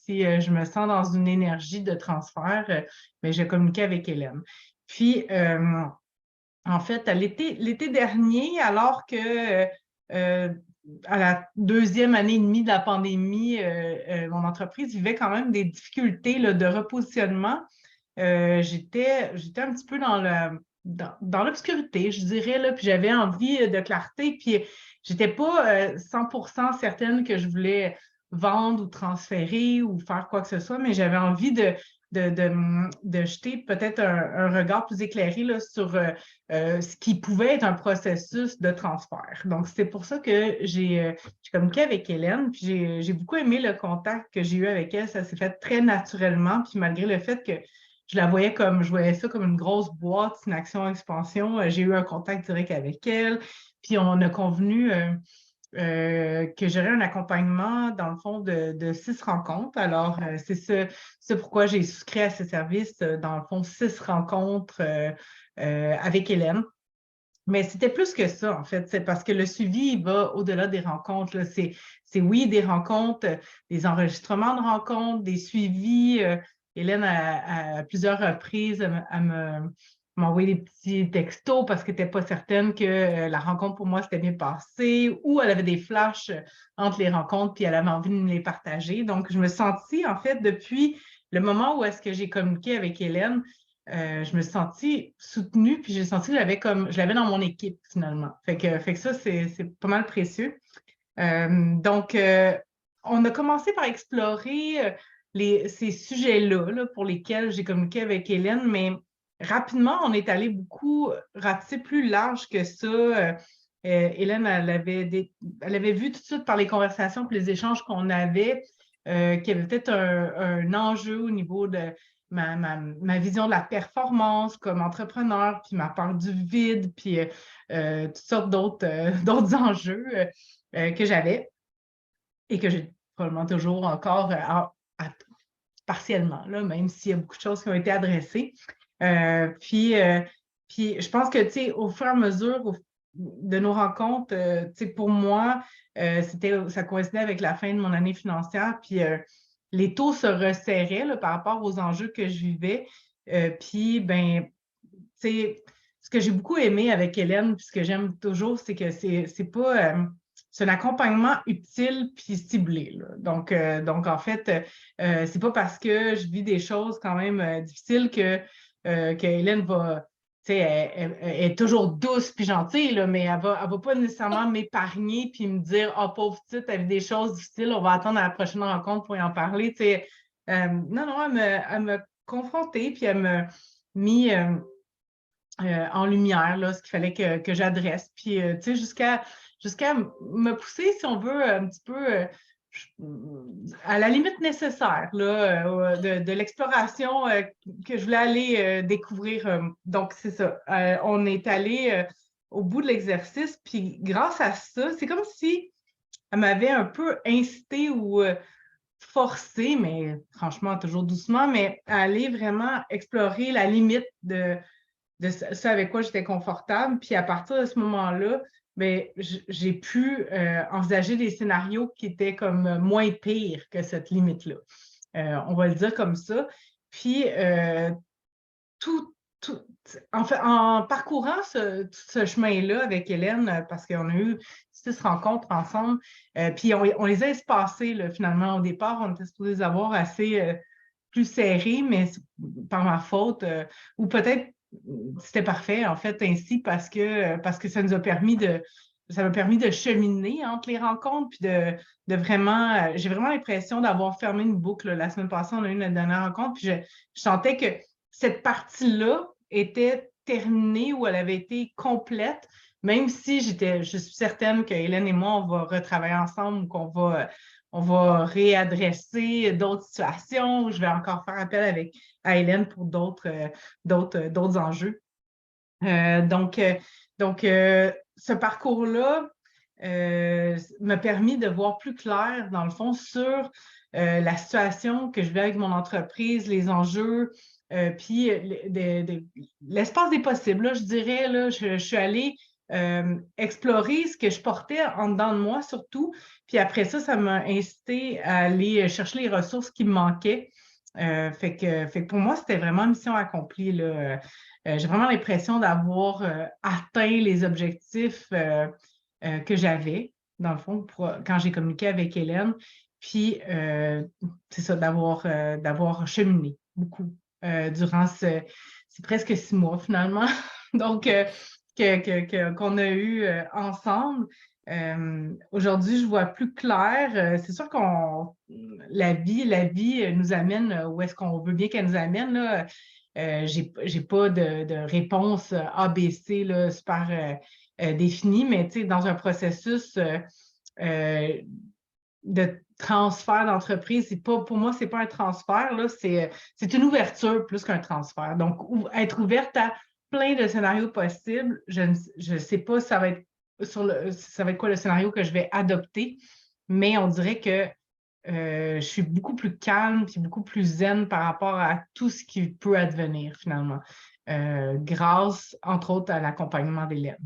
si je me sens dans une énergie de transfert, ben, je communiquais avec Hélène. Puis, en fait, à l'été dernier, alors que à la deuxième année et demie de la pandémie, mon entreprise vivait quand même des difficultés là, de repositionnement. J'étais un petit peu dans l'obscurité, je dirais, là, puis j'avais envie de clarté, puis j'étais pas 100% certaine que je voulais vendre ou transférer ou faire quoi que ce soit, mais j'avais envie de jeter peut-être un regard plus éclairé là, sur ce qui pouvait être un processus de transfert. Donc, c'est pour ça que j'ai communiqué avec Hélène, puis j'ai beaucoup aimé le contact que j'ai eu avec elle. Ça s'est fait très naturellement, puis malgré le fait que je voyais ça comme une grosse boîte, une action-expansion, j'ai eu un contact direct avec elle, puis on a convenu que j'aurais un accompagnement, dans le fond, de 6 rencontres. Alors, c'est pourquoi j'ai souscrit à ce service, dans le fond, 6 rencontres avec Hélène. Mais c'était plus que ça, en fait. C'est parce que le suivi, il va au-delà des rencontres, là. Oui, des rencontres, des enregistrements de rencontres, des suivis. Hélène, à plusieurs reprises, m'a envoyé des petits textos parce qu'elle n'était pas certaine que la rencontre pour moi s'était bien passée, ou elle avait des flashs entre les rencontres, puis elle avait envie de me les partager. Donc, je me sentis, en fait, depuis le moment où est-ce que j'ai communiqué avec Hélène, je me suis sentie soutenue, puis j'ai senti que je l'avais dans mon équipe finalement. Fait que ça, c'est pas mal précieux. Donc, on a commencé par explorer ces sujets-là là, pour lesquels j'ai communiqué avec Hélène, mais rapidement, on est allé beaucoup ratisser plus large que ça. Hélène, elle avait vu tout de suite par les conversations et les échanges qu'on avait qu'il y avait peut-être un enjeu au niveau de ma vision de la performance comme entrepreneur, puis ma peur du vide, puis toutes sortes d'autres enjeux que j'avais et que j'ai probablement toujours encore partiellement, là, même s'il y a beaucoup de choses qui ont été adressées. Puis je pense que, tu sais, au fur et à mesure de nos rencontres, tu sais, pour moi, ça coïncidait avec la fin de mon année financière, puis les taux se resserraient là, par rapport aux enjeux que je vivais. Puis, ben, tu sais, ce que j'ai beaucoup aimé avec Hélène, puis ce que j'aime toujours, c'est que c'est pas... c'est un accompagnement utile puis ciblé, là. Donc, en fait, c'est pas parce que je vis des choses quand même difficiles que Hélène va, tu sais, elle est toujours douce puis gentille, là, mais elle va pas nécessairement m'épargner puis me dire, ah, pauvre petite, elle vit des choses difficiles, on va attendre à la prochaine rencontre pour y en parler, tu sais. Non, elle me confrontait puis elle me mis en lumière là, ce qu'il fallait que j'adresse. Puis, tu sais, jusqu'à me pousser, si on veut, un petit peu à la limite nécessaire là, de l'exploration que je voulais aller découvrir. Donc, c'est ça. On est allé au bout de l'exercice, puis grâce à ça, c'est comme si elle m'avait un peu incité ou forcé, mais franchement, toujours doucement, mais à aller vraiment explorer la limite de ce avec quoi j'étais confortable. Puis à partir de ce moment-là, ben, j'ai pu envisager des scénarios qui étaient comme moins pires que cette limite-là. On va le dire comme ça. Puis tout, tout, en fait, en parcourant ce chemin-là avec Hélène, parce qu'on a eu 6 rencontres ensemble, puis on les a espacées là, finalement. Au départ, on était supposés les avoir assez plus serrés, mais par ma faute, ou peut-être c'était parfait, en fait, ainsi, parce que ça m'a permis de cheminer entre les rencontres, puis de vraiment, j'ai vraiment l'impression d'avoir fermé une boucle. La semaine passée, on a eu notre dernière rencontre, puis je sentais que cette partie-là était terminée ou elle avait été complète, même si je suis certaine que Hélène et moi, on va retravailler ensemble ou on va réadresser d'autres situations, ou je vais encore faire appel à Hélène pour d'autres enjeux. Donc, ce parcours-là m'a permis de voir plus clair, dans le fond, sur la situation que je vis avec mon entreprise, les enjeux, puis l'espace des possibles. Là, je dirais, là, je suis allée explorer ce que je portais en dedans de moi surtout. Puis après ça m'a incité à aller chercher les ressources qui me manquaient. Fait que pour moi, c'était vraiment mission accomplie, là. J'ai vraiment l'impression d'avoir atteint les objectifs que j'avais, dans le fond, quand j'ai communiqué avec Hélène. Puis, c'est ça, d'avoir cheminé beaucoup durant c'est presque 6 mois finalement. Donc, qu'on a eu ensemble. Aujourd'hui, je vois plus clair. C'est sûr la vie nous amène où est-ce qu'on veut bien qu'elle nous amène, là. J'ai pas de réponse ABC là, super définie, mais dans un processus de transfert d'entreprise, pour moi, c'est pas un transfert, là, c'est une ouverture plus qu'un transfert. Donc, être ouverte à plein de scénarios possibles, je ne sais pas ça va être ça va être quoi le scénario que je vais adopter, mais on dirait que je suis beaucoup plus calme puis beaucoup plus zen par rapport à tout ce qui peut advenir finalement, grâce, entre autres, à l'accompagnement d'Hélène.